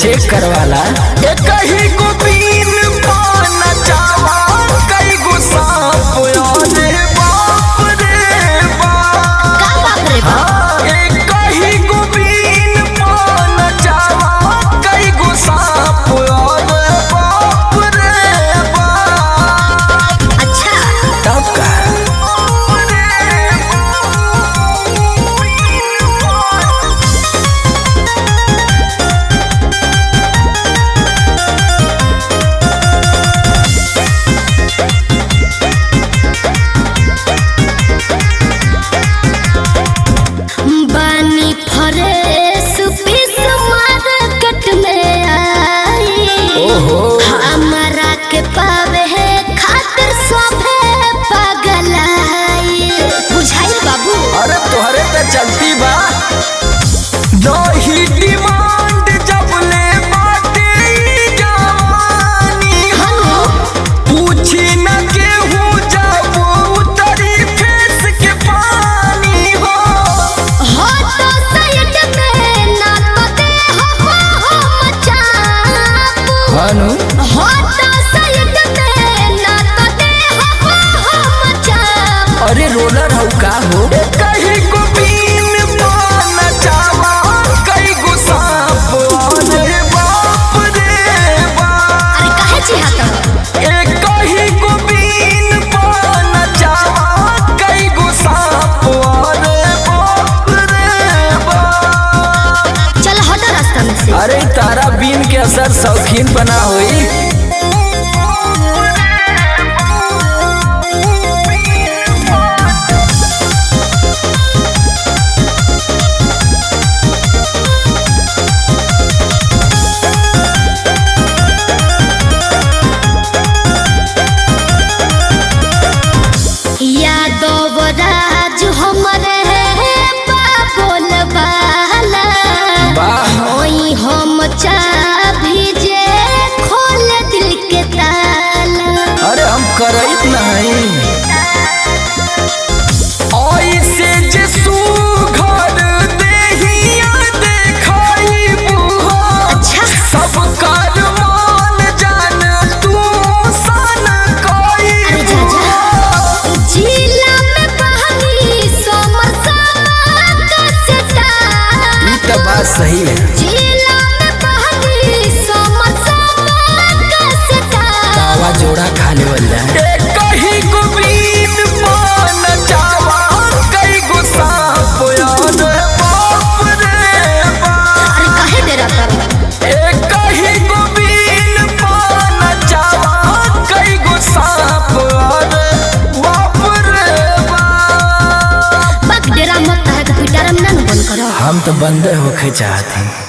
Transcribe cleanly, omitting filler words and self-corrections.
Check करवाला। कहीं को बीन पाना चावा कई गो सांप रे बाप रे बाप। का बाप रे बाप। कहीं को बीन पाना चावा कई गो सांप रे बाप रे बाप। अच्छा तब का बानी फ्रेश पीस मार्केट में आई। ओहो हमारा के पावे खातिर सभे पागल आई। बुझाई बाबू। अरे तोहरे पे चलती बा। दही डिमांड जब ले बाटे जवानी हनु पूछी न केहू जब उतरी फेस के पानी हो। हो तो साइड में ना तो दे हम चाप। हनु हो तो साइड में ना तो दे हम चाप। अरे रोलर हऊ का हो। कहीं को बीन पाना चावा कई गो सांप रे बाप रे बाप। अरे काहे चिहाता। कहीं को बीन पाना चावा कई गो सांप रे बाप रे बाप। चल हट रास्ता में से। अरे तारा बीन के असर शौकीन बना हुई। यादव राज हमरे बाबोल बाला। वाह ओई हम चाभी जे खोल दिल के ताला। अरे हम करइत नहीं। ऐसे जे सुघर देहिया देखाई बुहा। अच्छा सब कर मान जान तू सन कोई। अरे जा जिला में बहनी समरसा का सेटा। ई तो बात सही है। जिला में बहनी समरसा का सेटा। तावा जोड़ा खाने वाला। कहीं को बीन पाना चावा कई गो सांप रे बाप रे बाप। अरे काहे डेरा कर। कहीं को बीन पाना चावा कई गो सांप रे बाप रे बाप। बक डेरा मत है तो पिटारम ना बंद करो। हम तो बंदे होके चाहते हैं।